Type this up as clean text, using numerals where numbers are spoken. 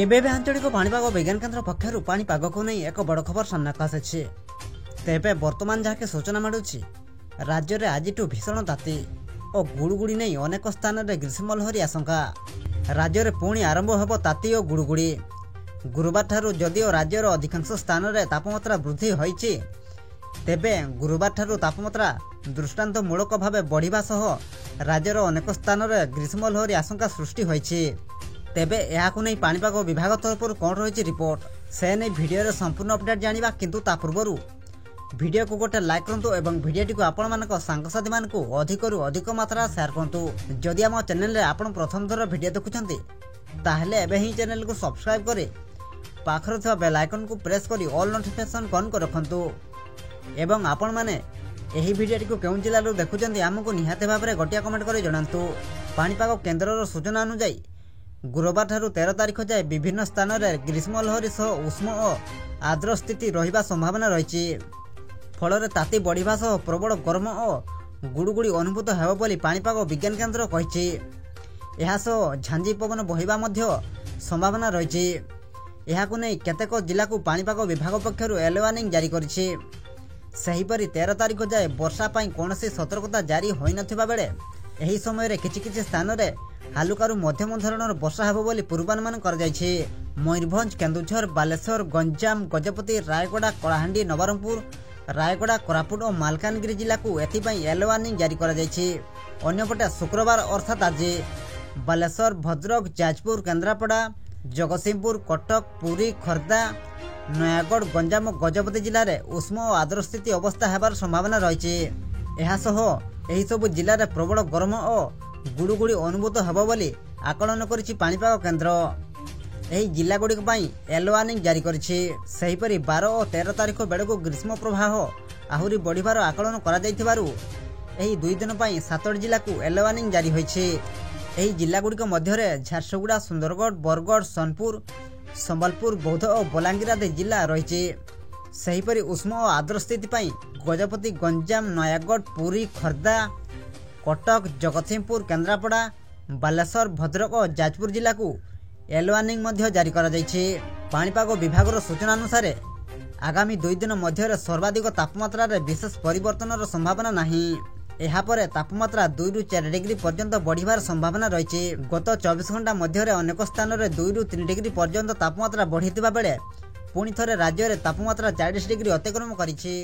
एबे आंचलिक पाणीपाग विज्ञान केन्द्र पक्षर पाणीपाग को नहीं एक बड़ खबर सामना आसी। तेबे वर्तमान जहाँकि सूचना मिलूँ राज्य में आज भीषण ताती और गुड़गुड़ी नहीं अनेक स्थान में ग्रीष्म लहरी आशंका। राज्य में पुणी आरंभ होब ताती और गुड़गुड़ी। गुरुवार ठारू जदिओ राज्यर अधिकांश स्थान में तापमात्रा वृद्धि होईछि, तेबे गुरुवार ठारू तापमात्रा दृष्टांतमूलक भाव बढ़िबा सह राज्यर अनेक स्थान में ग्रीष्म लहरी आशंका सृष्टि होईछि। तेबे एहाकु नहीं पाणीपाग विभाग तरफ कौन रही रिपोर्ट से नहीं भिडियो संपूर्ण अपडेट जानिबा, किंतु ता पूर्व भिडियो को गोटे लाइक करंतु एवं भिडियोटी को आपण मानक सांगसाथी मानकु अधिकरु अधिक मात्रा शेयर करंतु। जदि आम चैनल रे आपण प्रथम थर भिडियो देखुछंती ताहले एबे ही चैनल को सब्सक्राइब करे पाखर थिबा बेल आइकन को प्रेस करी ऑल नोटिफिकेशन ऑन कर रखंतु। एवं आपण माने एही भिडियोटी को केउं जिल्ला रो देखुछंती हमकु निहाते भाबरे गोटिया कमेंट करी जणांतु। पाणीपाग केन्द्रर सूचना अनुसार गुरुवार ठारू 13 तारिख जाए विभिन्न स्थान में ग्रीष्म लहरी सह उष्म और आर्द्र स्थिति रहिबा संभावना रही। फल ताती बढ़िबा सह प्रबल गरम और गुड़गुड़ी अनुभूत हेब बोली पाणीपाग विज्ञान केन्द्र कहिछि। एहा सह झांझी पवन बहिबा मध्य संभावना रही। एहाकु नै केतेक जिला को पाणीपाग विभाग पक्षरु येलो वार्निंग जारी करिछि। सेहिपरि 13 तारिख जाए वर्षा पाई कोनोसी सतर्कता जारी होई नथिबा बेले एही समय रे किछि स्थान रे हालुकारु मध्यम धरणर वर्षा हेब बोली पूर्वानुमान कर जायछि। मयूरभंज, केन्दुझर, बालेश्वर, गंजाम, गजपति, रायगड़ा, कलाहांडी, नवरंगपुर, रायगड़ा, कोरापुट और मालकानगिरी जिला को एथिपाई येलो वार्निंग जारी कर जायछि। अन्यपटे शुक्रवार अर्थात आज बालेश्वर, भद्रक, जाजपुर, केन्द्रापड़ा, जगतसिंहपुर, कटक, पुरी, खोर्धा, नयागढ़, गंजाम और गजपति जिले में उष्म और आर्द्र स्थिति अवस्था हेबार संभावना रही। एहा सह एही सबु जिले में प्रबल गरम और गुड़गुड़ी अनुभूत हेब बोली आकलन करिछि पाणीपाग केन्द्र। एही जिला गुड़िक पई येलो वार्निंग जारी करिछि। सेहिपरि 12 और 13 तारिख बेळकु ग्रीष्म प्रवाह आहुरी बढ़िबार आकलन करा जायथिबारु एही 2 दिन पई 7 जिला को येलो वार्निंग जारी होइछि। एही जिला गुड़िक मध्यरे झारसुगुड़ा, सुंदरगढ़, बरगढ़, सोनपुर, संबलपुर, बौद्ध और बलांगीर आदि जिला रहिछि। सेहिपरि उष्म और आर्द्र स्थिति पई गजपति, गंजाम, नयागढ़, पुरी, खोर्धा, कटक, जगतसिंहपुर, केन्द्रापड़ा, बालेश्वर, भद्रक और जाजपुर जिला को येलो वार्निंग मध्य जारी करा जायछि। पाणीपाग विभागर सूचना अनुसार आगामी 2 दिन मध्य सर्वाधिक तापमात्रा रे विशेष परिवर्तन संभावना नहीं। एहापरे तापमात्रा 2 रु 4 डिग्री पर्यंत बढ़िबार संभावना रही। गत 24 घंटा मध्य अनेक स्थान में 2 रु 3 डिग्री पर्यंत तापमात्रा बढ़िथिबा बेले पुणी थरे राज्य में तापमात्रा 40 डिग्री अतिक्रम करिछि।